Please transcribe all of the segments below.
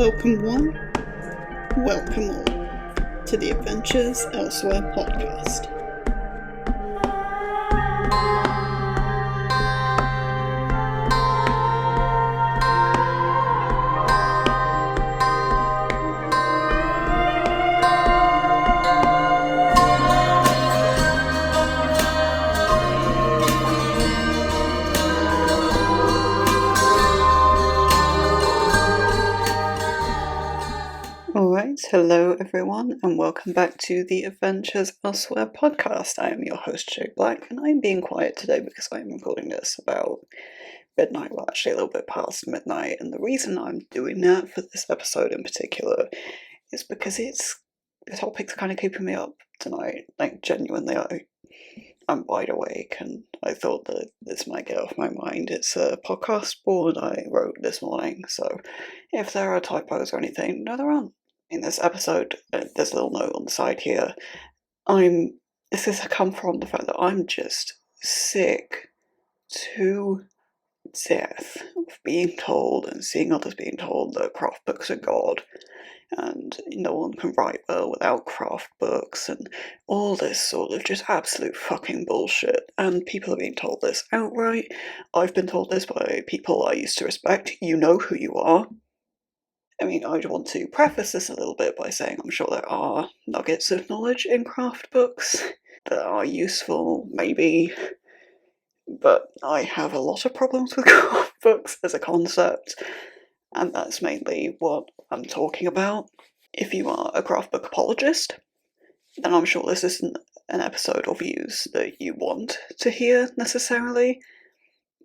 Welcome one, welcome all to the Adventures Elsewhere podcast. Alright, hello everyone, and welcome back to the Adventures Elsewhere podcast. I am your host, Jake Black, and I'm being quiet today because I'm recording this about midnight, well actually a little bit past midnight, and the reason I'm doing that for this episode in particular is because the topic's kind of keeping me up tonight. Like, genuinely, I'm wide awake, and I thought that this might get off my mind. It's a podcast board I wrote this morning, so if there are typos or anything, no, there aren't. In this episode, there's a little note on the side here. This has come from the fact that I'm just sick to death of being told and seeing others being told that craft books are God, and no one can write well without craft books, and all this sort of just absolute fucking bullshit. And people are being told this outright. I've been told this by people I used to respect. You know who you are. I mean, I want to preface this a little bit by saying I'm sure there are nuggets of knowledge in craft books that are useful, maybe, but I have a lot of problems with craft books as a concept, and that's mainly what I'm talking about. If you are a craft book apologist, then I'm sure this isn't an episode or views that you want to hear necessarily,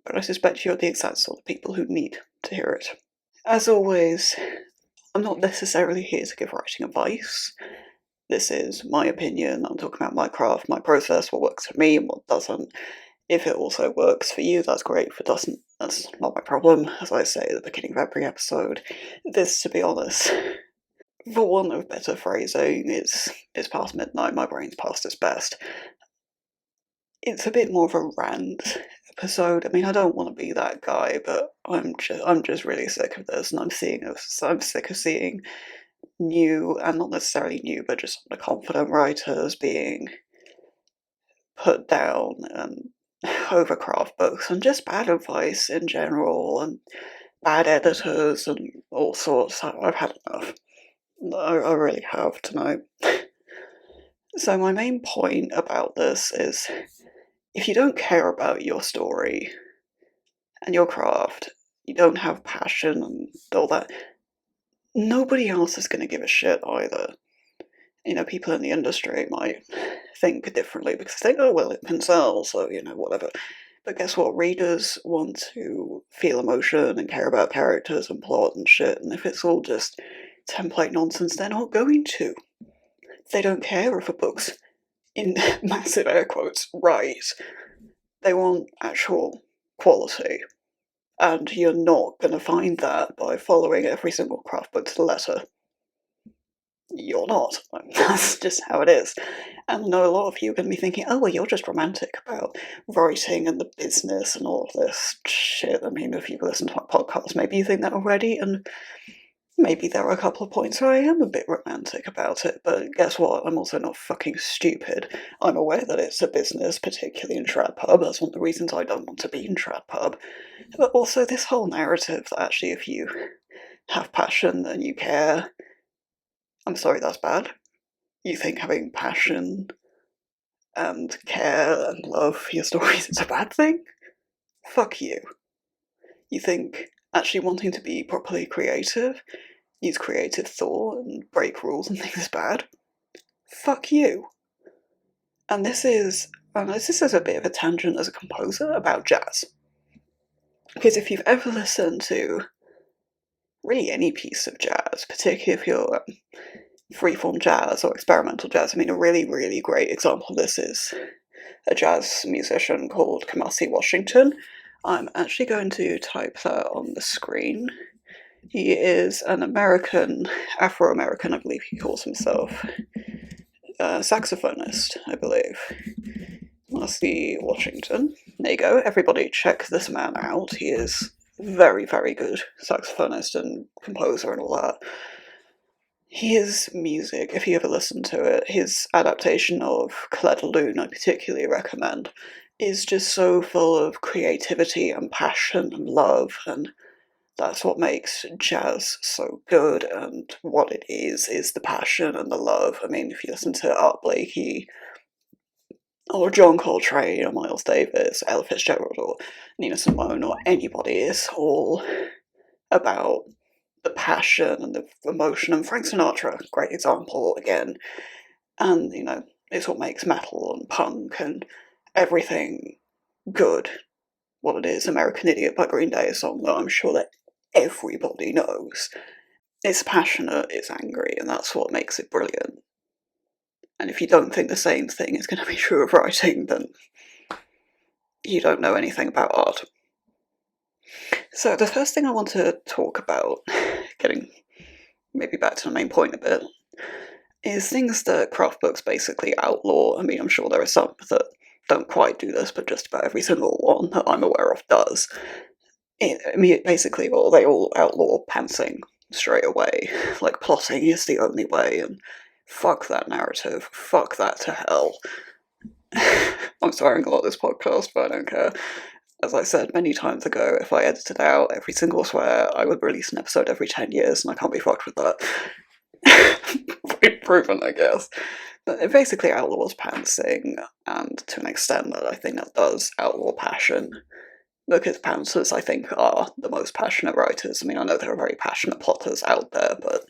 but I suspect you're the exact sort of people who need to hear it. As always, I'm not necessarily here to give writing advice. This is my opinion. I'm talking about my craft, my process, what works for me and what doesn't. If it also works for you, that's great. If it doesn't, that's not my problem. As I say at the beginning of every episode, this, to be honest, for want of better phrasing, it's past midnight, my brain's past its best. It's a bit more of a rant episode. I mean, I don't want to be that guy, but I'm just really sick of this, and I'm sick of seeing new, and not necessarily new, but just confident writers being put down and over craft books, and just bad advice in general, and bad editors and all sorts. I've had enough. I really have tonight. So my main point about this is, if you don't care about your story and your craft, you don't have passion and all that, nobody else is going to give a shit either. You know, people in the industry might think differently because they think, oh, well, it can sell, so, whatever. But guess what? Readers want to feel emotion and care about characters and plot and shit, and if it's all just template nonsense, they're not going to. They don't care if a book's, in massive air quotes, right. They want actual quality. And you're not going to find that by following every single craft book to the letter. You're not. That's just how it is. And I know a lot of you are going to be thinking, oh, well, you're just romantic about writing and the business and all of this shit. I mean, if you listen to my podcast, maybe you think that already, and maybe there are a couple of points where I am a bit romantic about it, but guess what? I'm also not fucking stupid. I'm aware that it's a business, particularly in trad pub. That's one of the reasons I don't want to be in trad pub. But also this whole narrative that actually if you have passion and you care, I'm sorry, that's bad. You think having passion and care and love for your stories is a bad thing? Fuck you. You think actually wanting to be properly creative, use creative thought and break rules and things is bad? Fuck you. And this is a bit of a tangent as a composer about jazz. Because if you've ever listened to really any piece of jazz, particularly if you're freeform jazz or experimental jazz, I mean, a really, really great example of this is a jazz musician called Kamasi Washington. I'm actually going to type that on the screen. He is an Afro-American, I believe he calls himself, saxophonist, I believe. Kamasi Washington. There you go, everybody check this man out. He is very, very good saxophonist and composer and all that. His music, if you ever listen to it, his adaptation of Clair de Lune, I particularly recommend, is just so full of creativity and passion and love, and that's what makes jazz so good, and what it is the passion and the love. I mean, if you listen to Art Blakey, or John Coltrane, or Miles Davis, Ella Fitzgerald, or Nina Simone, or anybody, it's all about the passion and the emotion. And Frank Sinatra, great example again. And, it's what makes metal and punk and everything good. What it is, American Idiot by Green Day, a song that I'm sure that everybody knows. It's passionate, it's angry, and that's what makes it brilliant. And if you don't think the same thing is going to be true of writing, then you don't know anything about art. So the first thing I want to talk about, getting maybe back to the main point a bit, is things that craft books basically outlaw. I mean, I'm sure there are some that don't quite do this, but just about every single one that I'm aware of does. Basically, they all outlaw pantsing straight away. Like, plotting is the only way, and fuck that narrative, fuck that to hell. I'm swearing a lot this podcast, but I don't care. As I said many times ago, if I edited out every single swear, I would release an episode every 10 years, and I can't be fucked with that. Proven, I guess. But it basically outlaws pantsing, and to an extent that I think that does outlaw passion. Because pantsers, I think, are the most passionate writers. I mean, I know there are very passionate plotters out there, but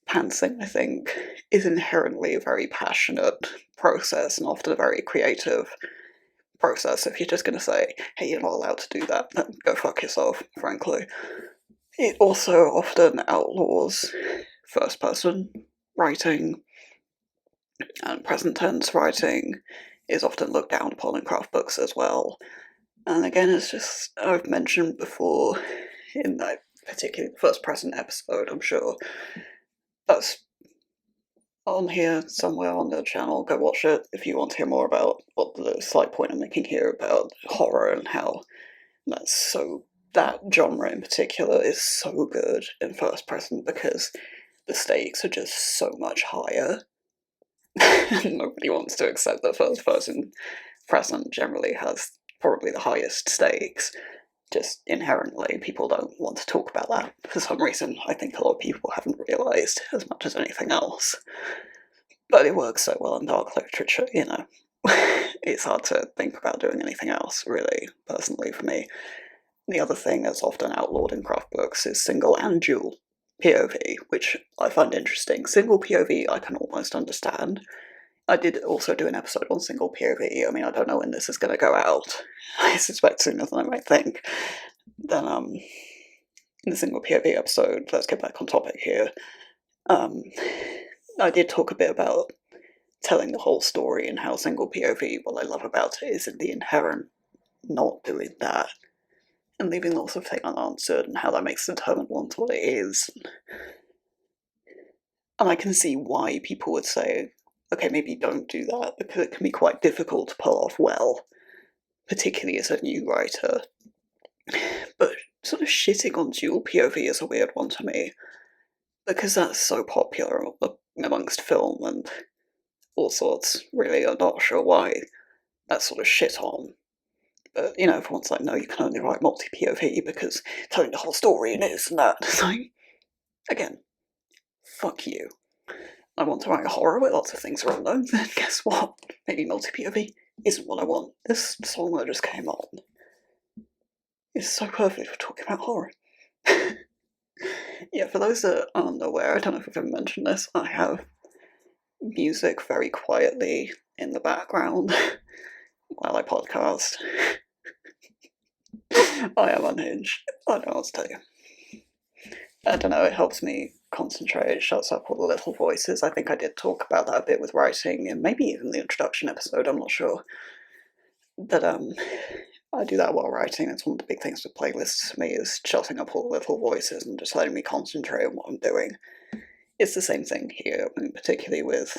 pantsing, I think, is inherently a very passionate process, and often a very creative process. If you're just going to say, hey, you're not allowed to do that, then go fuck yourself, frankly. It also often outlaws first-person writing, and present tense writing is often looked down upon in craft books as well. And again, it's just, I've mentioned before in that particularly first present episode, I'm sure, that's on here somewhere on the channel. Go watch it if you want to hear more about what the slight point I'm making here about horror and how that genre in particular is so good in first person because the stakes are just so much higher. Nobody wants to accept that first person present generally has probably the highest stakes. Just inherently, people don't want to talk about that for some reason. I think a lot of people haven't realised as much as anything else. But it works so well in dark literature, It's hard to think about doing anything else, really, personally, for me. The other thing that's often outlawed in craft books is single and dual POV, which I find interesting. Single POV I can almost understand. I did also do an episode on single POV. I mean, I don't know when this is going to go out. I suspect sooner than I might think. Then, in the single POV episode, let's get back on topic here. I did talk a bit about telling the whole story and how single POV, what I love about it is in the inherent not doing that and leaving lots of things unanswered and how that makes the determined one what it is. And I can see why people would say, okay, maybe don't do that, because it can be quite difficult to pull off well, particularly as a new writer. But sort of shitting on dual POV is a weird one to me, because that's so popular amongst film and all sorts. Really, I'm not sure why that's sort of shit on. But, everyone's like, no, you can only write multi-POV because telling the whole story and this and that. It's like, again, fuck you. I want to write a horror where lots of things are unknown, then guess what? Maybe multi-POV isn't what I want. This song that just came on is so perfect for talking about horror. Yeah, for those that aren't aware, I don't know if I've ever mentioned this, I have music very quietly in the background while I podcast. I am unhinged. I don't know what to tell you. I don't know, it helps me concentrate, it shuts up all the little voices. I think I did talk about that a bit with writing, and maybe even the introduction episode, I'm not sure. But I do that while writing. It's one of the big things with playlists for me, is shutting up all the little voices and just letting me concentrate on what I'm doing. It's the same thing here, I mean, particularly with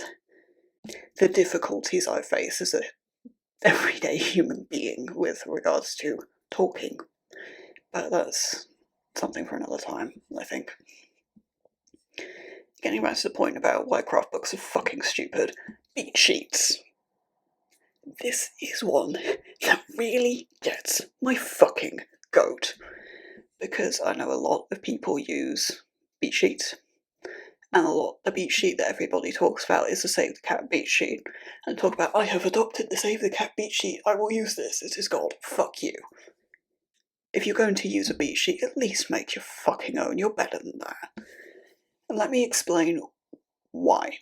the difficulties I face as an everyday human being with regards to talking. but that's something for another time, I think. Getting back to the point about why craft books are fucking stupid. Beat sheets. This is one that really gets my fucking goat. Because I know a lot of people use beat sheets. And the beat sheet that everybody talks about is the Save the Cat beat sheet. And talk about, I have adopted the Save the Cat beat sheet, I will use this, it is God. Fuck you. If you're going to use a beat sheet, at least make your fucking own, you're better than that. And let me explain why.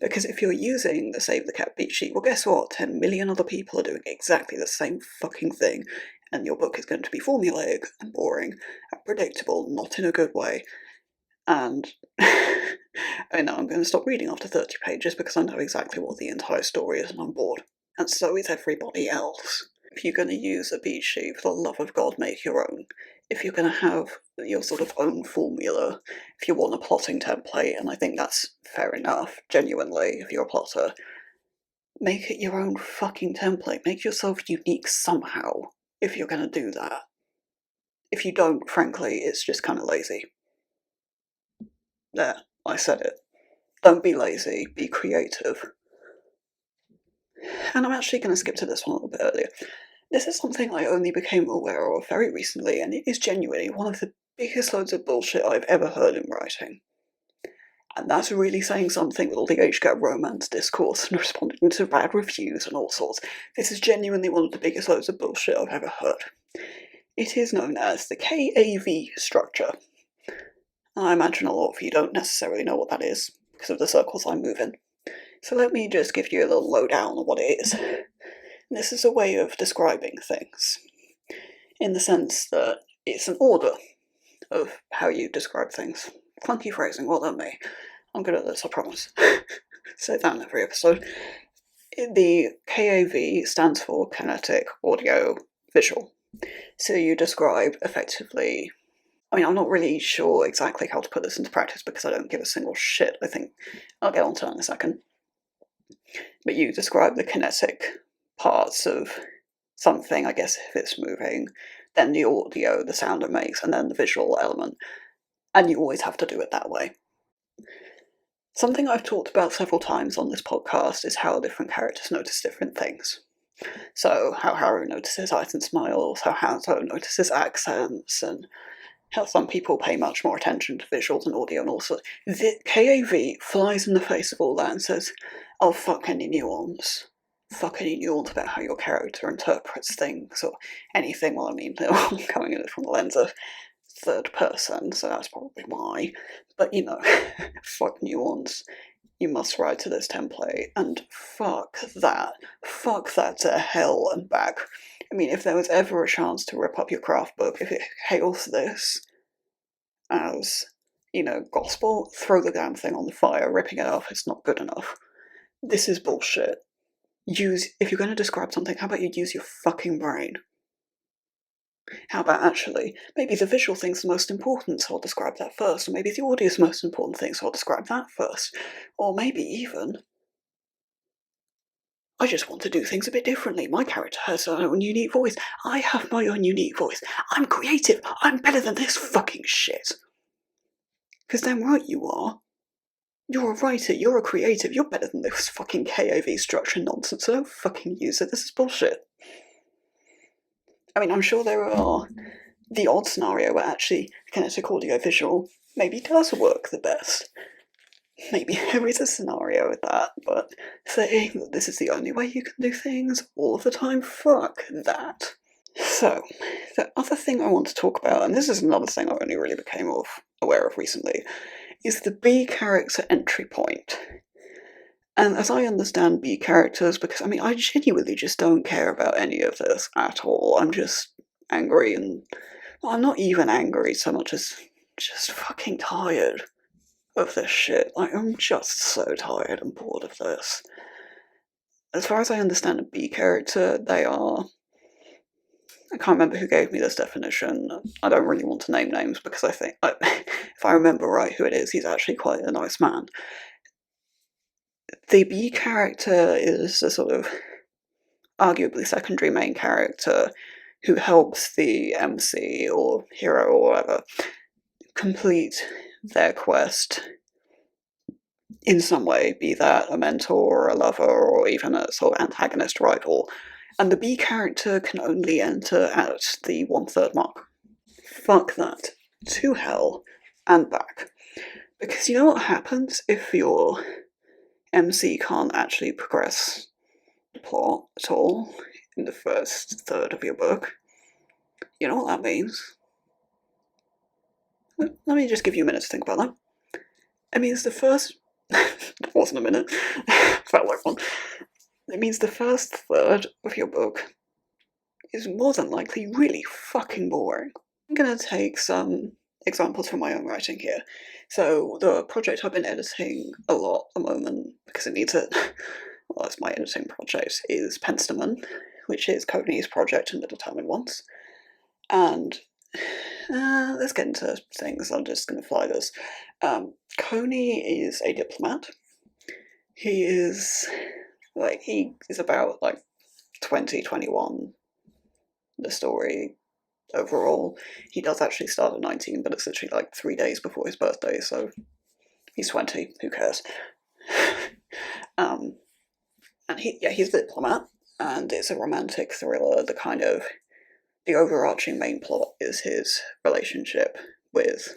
Because if you're using the Save the Cat beat sheet, well guess what? 10 million other people are doing exactly the same fucking thing, and your book is going to be formulaic and boring and predictable, not in a good way. And I know I'm going to stop reading after 30 pages because I know exactly what the entire story is and I'm bored. And so is everybody else. If you're going to use a beat sheet, for the love of God, make your own. If you're going to have your sort of own formula, if you want a plotting template, and I think that's fair enough, genuinely, if you're a plotter, make it your own fucking template. Make yourself unique somehow, if you're going to do that. If you don't, frankly, it's just kind of lazy. There, I said it. Don't be lazy, be creative. And I'm actually going to skip to this one a little bit earlier. This is something I only became aware of very recently, and it is genuinely one of the biggest loads of bullshit I've ever heard in writing. And that's really saying something with all the age-gap romance discourse and responding to bad reviews and all sorts. This is genuinely one of the biggest loads of bullshit I've ever heard. It is known as the KAV structure. I imagine a lot of you don't necessarily know what that is, because of the circles I move in. So let me just give you a little lowdown on what it is. This is a way of describing things, in the sense that it's an order of how you describe things. Clunky phrasing, well done me. I'm good at this, I promise. Say that in every episode. The KAV stands for kinetic, audio, visual. So you describe effectively... I mean, I'm not really sure exactly how to put this into practice because I don't give a single shit. I think I'll get onto that in a second. But you describe the kinetic parts of something, I guess, if it's moving, then the audio, the sound it makes, and then the visual element. And you always have to do it that way. Something I've talked about several times on this podcast is how different characters notice different things. So, how Haru notices eyes and smiles, how Hanzo notices accents, and how some people pay much more attention to visuals and audio and all sorts. The KAV flies in the face of all that and says, oh, fuck any nuance. Fuck any nuance about how your character interprets things or anything. Well, I mean, I'm coming at it from the lens of third person, so that's probably why. But, you know, fuck nuance. You must write to this template, and fuck that. Fuck that to hell and back. I mean, if there was ever a chance to rip up your craft book, if it hails this as, you know, gospel, throw the damn thing on the fire. Ripping it off is not good enough. This is bullshit. If you're going to describe something, how about you use your fucking brain? How about actually, maybe the visual thing's the most important, so I'll describe that first, or maybe the audio's the most important thing, so I'll describe that first. Or maybe even, I just want to do things a bit differently. My character has her own unique voice. I have my own unique voice. I'm creative. I'm better than this fucking shit. Because damn right you are. You're a writer, you're a creative, you're better than this fucking KAV structure nonsense, so don't fucking use it, this is bullshit. I mean, I'm sure there are the odd scenario where actually kinetic audio visual maybe does work the best. Maybe there is a scenario with that, but saying that this is the only way you can do things all of the time, fuck that. So, the other thing I want to talk about, and this is another thing I only really became aware of recently, is the B character entry point. And as I understand B characters, because I mean, I genuinely just don't care about any of this at all. I'm just angry, and well, I'm not even angry so much as just fucking tired of this shit. Like, I'm just so tired and bored of this. As far as I understand a B character, they are... I can't remember who gave me this definition. I don't really want to name names because I think, if I remember right who it is, he's actually quite a nice man. The B character is a sort of arguably secondary main character who helps the MC or hero or whatever complete their quest in some way, be that a mentor or a lover or even a sort of antagonist rival, and the B character can only enter at the 1/3 mark. Fuck that. To hell and back. Because you know what happens if your MC can't actually progress the plot at all in the first third of your book? You know what that means? Let me just give you a minute to think about that. It means the first... It wasn't a minute. Felt like one. It means the first third of your book is more than likely really fucking boring. I'm gonna take some examples from my own writing here. So the project I've been editing a lot at the moment, because it needs it, well, it's my editing project, is Penstemon, which is Courtney's project and the Determined Ones. And let's get into things. I'm just going to fly this. Coney is a diplomat. He is about 20, 21. The story overall. He does actually start at 19, but it's literally like 3 days before his birthday, so he's 20. Who cares? And he's a diplomat, and it's a romantic thriller. The overarching main plot is his relationship with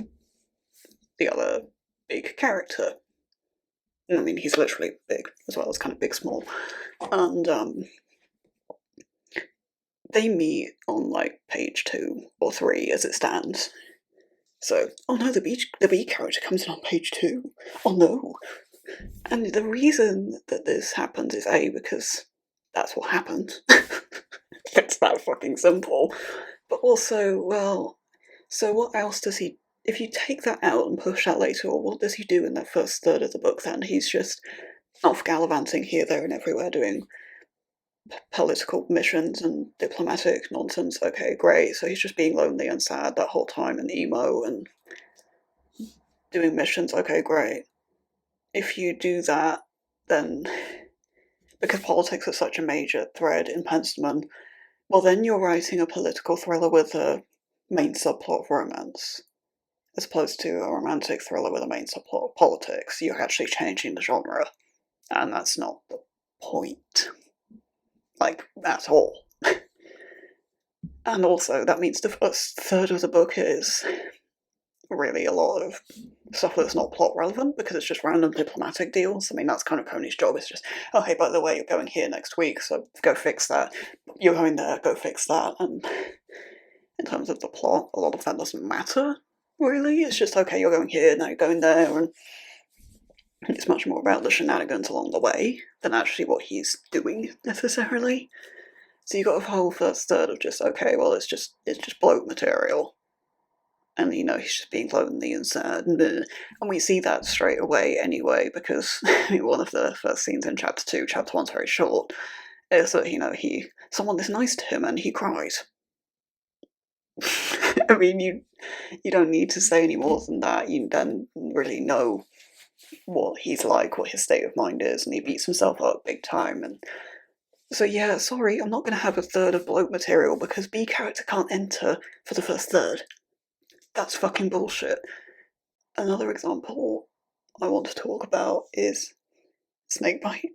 the other big character. I mean, he's literally big as well as kind of big small. And they meet on page 2 or 3 as it stands. So, oh no, the B character comes in on page 2. Oh no. And the reason that this happens is A, because that's what happened. It's that fucking simple. But also, well, so what else does he... If you take that out and push that later, what does he do in that first third of the book then? He's just off gallivanting here, there and everywhere doing political missions and diplomatic nonsense. Okay, great. So he's just being lonely and sad that whole time and emo and doing missions. Okay, great. If you do that, then... Because politics is such a major thread in Penstemon, well then you're writing a political thriller with a main subplot of romance, as opposed to a romantic thriller with a main subplot of politics. You're actually changing the genre, and that's not the point. At all. And also, that means the first third of the book is really a lot of stuff that's not plot relevant, because it's just random diplomatic deals. I mean, that's kind of Coney's job. It's just, oh hey, by the way, you're going here next week, so go fix that. You're going there, go fix that. And in terms of the plot, a lot of that doesn't matter, really. It's just, okay, you're going here, now you're going there, and it's much more about the shenanigans along the way than actually what he's doing, necessarily. So you got a whole first third of just, okay, well, it's just bloat material. And, he's just being lonely and sad. And we see that straight away anyway, because one of the first scenes in chapter 2, chapter 1's very short, is that, someone is nice to him and he cries. I mean, you don't need to say any more than that. You then really know what he's like, what his state of mind is, and he beats himself up big time. And so yeah, sorry, I'm not going to have a third of bloat material because B character can't enter for the first third. That's fucking bullshit. Another example I want to talk about is Snakebite,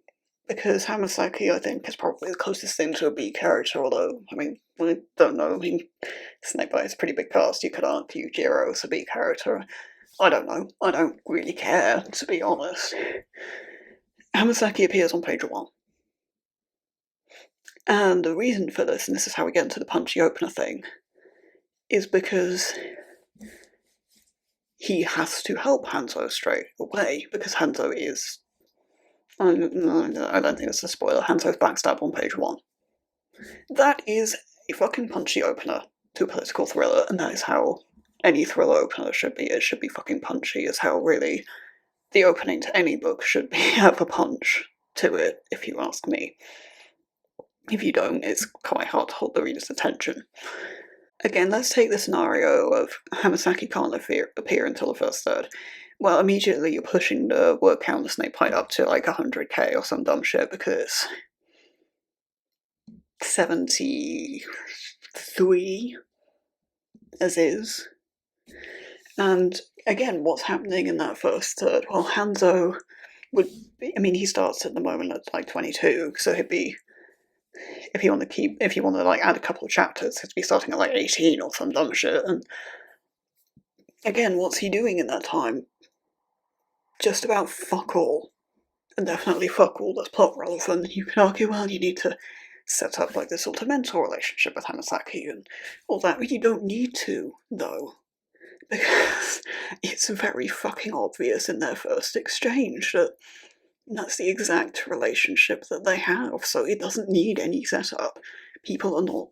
because Hamasaki, I think, is probably the closest thing to a B character, although, I mean, I don't know. I mean, Snakebite is a pretty big cast. You could argue Jiro's a B character. I don't know. I don't really care, to be honest. Hamasaki appears on page 1. And the reason for this, and this is how we get into the punchy opener thing, is because he has to help Hanzo straight away, because Hanzo is... I don't think it's a spoiler. Hanzo's backstab on page 1. That is a fucking punchy opener to a political thriller, and that is how any thriller opener should be. It should be fucking punchy. It's how really the opening to any book should be, have a punch to it, if you ask me. If you don't, it's quite hard to hold the reader's attention. Again, let's take the scenario of Hamasaki can't appear until the first third. Well, immediately you're pushing the word count of Snakebite up to 100k or some dumb shit, because 70 3 as is. And again, what's happening in that first third? Well, Hanzo would be, I mean, he starts at the moment at like 22, so he'd be, if you want to like add a couple of chapters, he'd be starting at like 18 or some dumb shit. And again, what's he doing in that time? Just about fuck all. And definitely fuck all that's plot relevant. You can argue, well, you need to set up like this sort of mentor relationship with Hanasaki and all that, but you don't need to, though. Because it's very fucking obvious in their first exchange that that's the exact relationship that they have, so it doesn't need any setup. People are not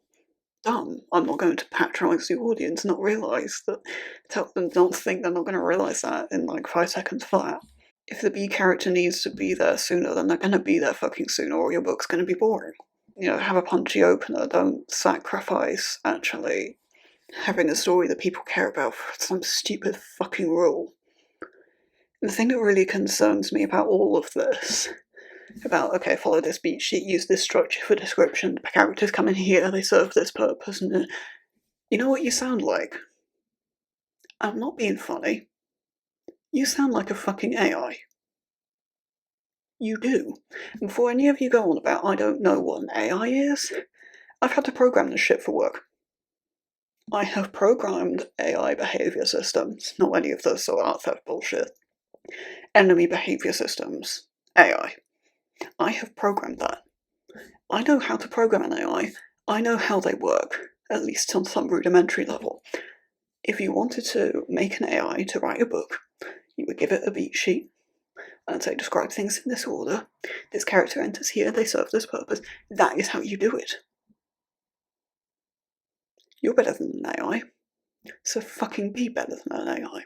dumb. I'm not going to patronise the audience, not realise that, tell them not think they're not going to realise that in like 5 seconds flat. If the B character needs to be there sooner, then they're going to be there fucking sooner, or your book's going to be boring. You know, have a punchy opener, don't sacrifice actually having a story that people care about for some stupid fucking rule. And the thing that really concerns me about all of this, about, okay, follow this beat sheet, use this structure for description, the characters come in here, they serve this purpose, and you know what you sound like? I'm not being funny. You sound like a fucking AI. You do. And before any of you go on about I don't know what an AI is, I've had to program this shit for work. I have programmed AI behaviour systems, not any of those sort of art theft bullshit. Enemy behaviour systems, AI. I have programmed that. I know how to program an AI. I know how they work, at least on some rudimentary level. If you wanted to make an AI to write a book, you would give it a beat sheet and say describe things in this order. This character enters here, they serve this purpose. That is how you do it. You're better than an AI, so fucking be better than an AI.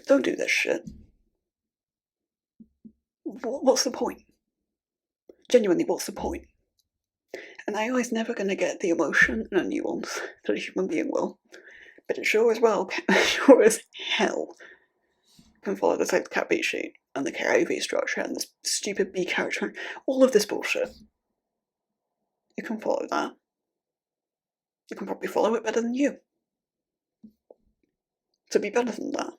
Don't do this shit. What's the point? Genuinely, what's the point? An AI is never going to get the emotion and a nuance that a human being will, but it sure as hell can follow the same cat beat sheet and the KAV structure and this stupid B character, all of this bullshit. You can follow that. You can probably follow it better than you. So be better than that.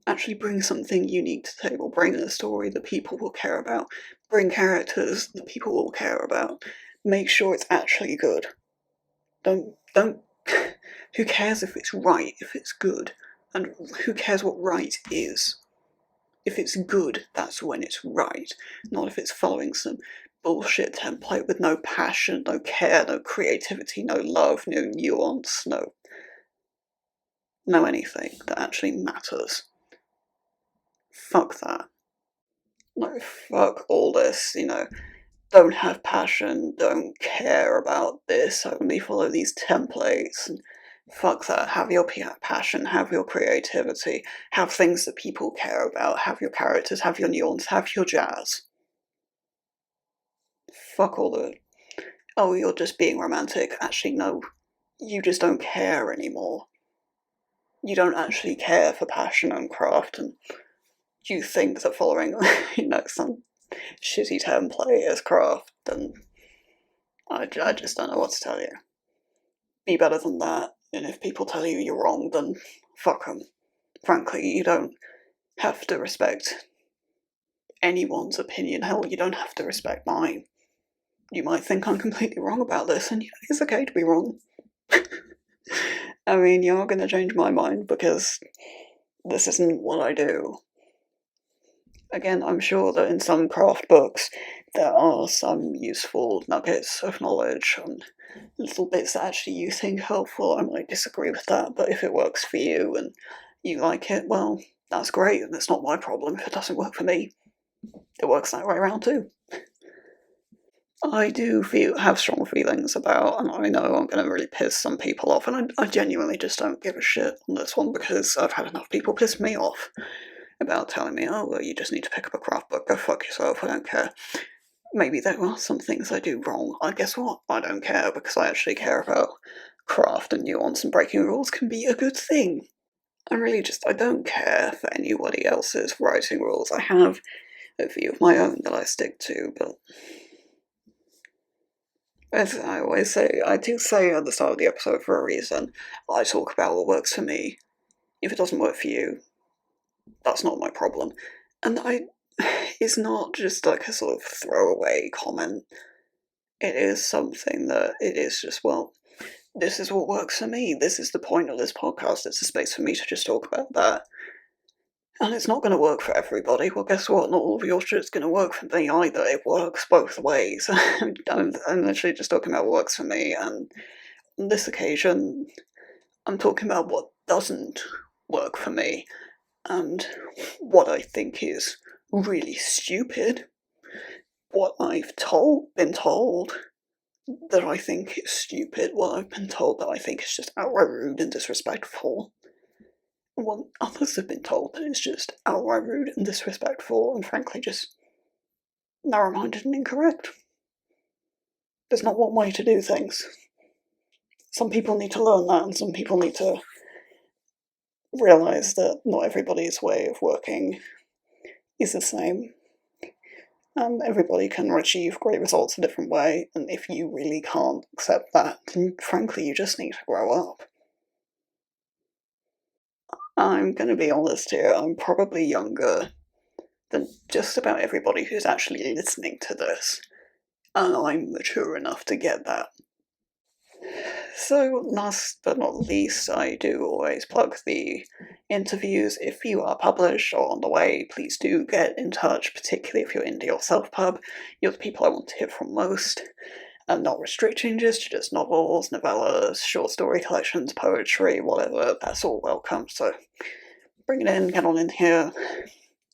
Actually bring something unique to the table. Bring a story that people will care about. Bring characters that people will care about. Make sure it's actually good. Don't, who cares if it's right, if it's good? And who cares what right is? If it's good, that's when it's right. Not if it's following some bullshit template with no passion, no care, no creativity, no love, no nuance, no anything that actually matters. Fuck that. No, fuck all this, you know, don't have passion, don't care about this, only follow these templates, and fuck that. Have your passion, have your creativity, have things that people care about, have your characters, have your nuance, have your jazz. Fuck all the, oh, you're just being romantic. Actually, no, you just don't care anymore. You don't actually care for passion and craft, and you think that following, you know, some shitty template is craft, and I just don't know what to tell you. Be better than that, and if people tell you you're wrong, then fuck them. Frankly, you don't have to respect anyone's opinion. Hell, you don't have to respect mine. You might think I'm completely wrong about this, and it's okay to be wrong. I mean, you're going to change my mind because this isn't what I do. Again, I'm sure that in some craft books there are some useful nuggets of knowledge and little bits that actually you think helpful. I might disagree with that, but if it works for you and you like it, well, that's great, and it's not my problem if it doesn't work for me. It works that way around too. I do have strong feelings about, and I know I'm going to really piss some people off, and I genuinely just don't give a shit on this one because I've had enough people piss me off about telling me, oh, well, you just need to pick up a craft book, go fuck yourself, I don't care. Maybe there are some things I do wrong. I guess what? I don't care because I actually care about craft and nuance, and breaking rules can be a good thing. I don't care for anybody else's writing rules. I have a few of my own that I stick to, but As I always say, I do say at the start of the episode for a reason. I talk about what works for me. If it doesn't work for you, that's not my problem. And it's not just like a sort of throwaway comment. It is something that it is just, well, this is what works for me. This is the point of this podcast. It's a space for me to just talk about that. And it's not going to work for everybody. Well, guess what? Not all of your shit's going to work for me either. It works both ways. I'm literally just talking about what works for me, and on this occasion, I'm talking about what doesn't work for me, and what I think is really stupid. What I've been told that I think is stupid. What I've been told that I think is just outright rude and disrespectful. What others have been told is just outright rude and disrespectful, and frankly just narrow-minded and incorrect. There's not one way to do things. Some people need to learn that, and some people need to realise that not everybody's way of working is the same. Everybody can achieve great results a different way, and if you really can't accept that, then frankly you just need to grow up. I'm going to be honest here, I'm probably younger than just about everybody who's actually listening to this, and I'm mature enough to get that. So, last but not least, I do always plug the interviews. If you are published or on the way, please do get in touch, particularly if you're indie or self-pub. You're the people I want to hear from most. I'm not restricting just novels, novellas, short story collections, poetry, whatever. That's all welcome, so bring it in, get on in here.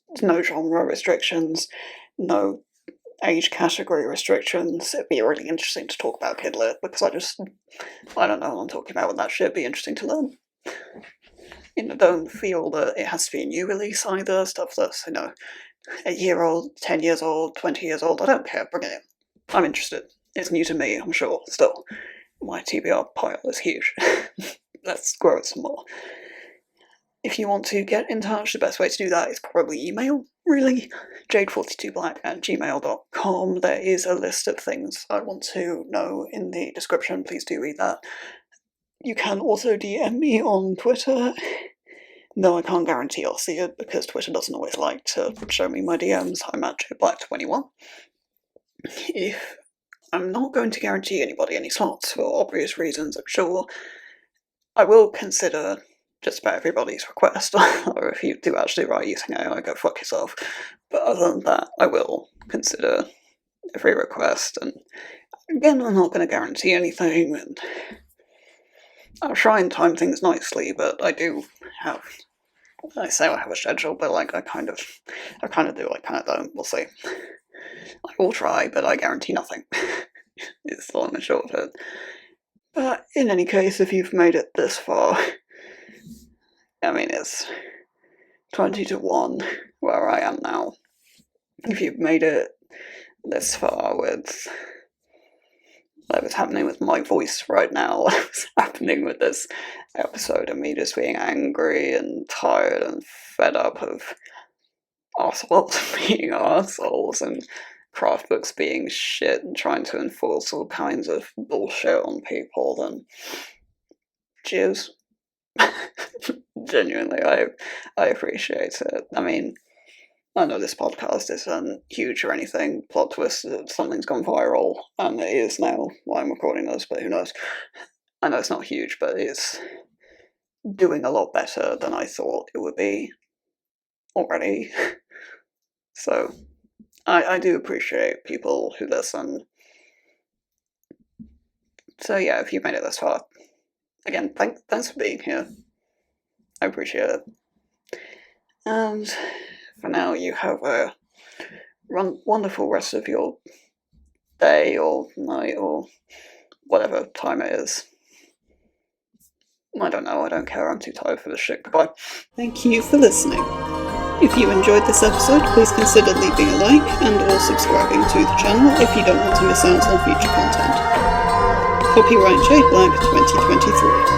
There's no genre restrictions, no age category restrictions. It'd be really interesting to talk about Kidlit, because I don't know what I'm talking about with that shit. It'd be interesting to learn. Don't feel that it has to be a new release either. Stuff that's, a year old, 10 years old, 20 years old. I don't care, bring it in. I'm interested. It's new to me, I'm sure, still. My TBR pile is huge. Let's grow it some more. If you want to get in touch, the best way to do that is probably email, really. jade42black@gmail.com. There is a list of things I want to know in the description, please do read that. You can also DM me on Twitter, though I can't guarantee I'll see it, because Twitter doesn't always like to show me my DMs. I'm at jadeblack21. If I'm not going to guarantee anybody any slots for obvious reasons, I'm sure. I will consider just about everybody's request, or if you do actually write using AI, go fuck yourself. But other than that, I will consider every request, and again, I'm not going to guarantee anything, and I'll try and time things nicely, but I do have, I say I have a schedule, but I kind of do, I kind of don't, we'll see. I will try, but I guarantee nothing. It's the long and short of it. But in any case, if you've made it this far, it's 20-1 where I am now. If you've made it this far with whatever's happening with my voice right now, what's happening with this episode of me just being angry and tired and fed up of arseholes being arseholes and craft books being shit and trying to enforce all kinds of bullshit on people, then cheers. Genuinely, I appreciate it. I know this podcast isn't huge or anything. Plot twist, something's gone viral, and it is now while I'm recording this, but who knows. I know it's not huge, but it's doing a lot better than I thought it would be already. So, I do appreciate people who listen. So yeah, if you've made it this far, again, thanks for being here. I appreciate it. And for now, you have a wonderful rest of your day or night or whatever time it is. I don't know, I don't care, I'm too tired for this shit. Goodbye. Thank you for listening. If you enjoyed this episode, please consider leaving a like and or subscribing to the channel if you don't want to miss out on future content. Copyright Jade Black 2023.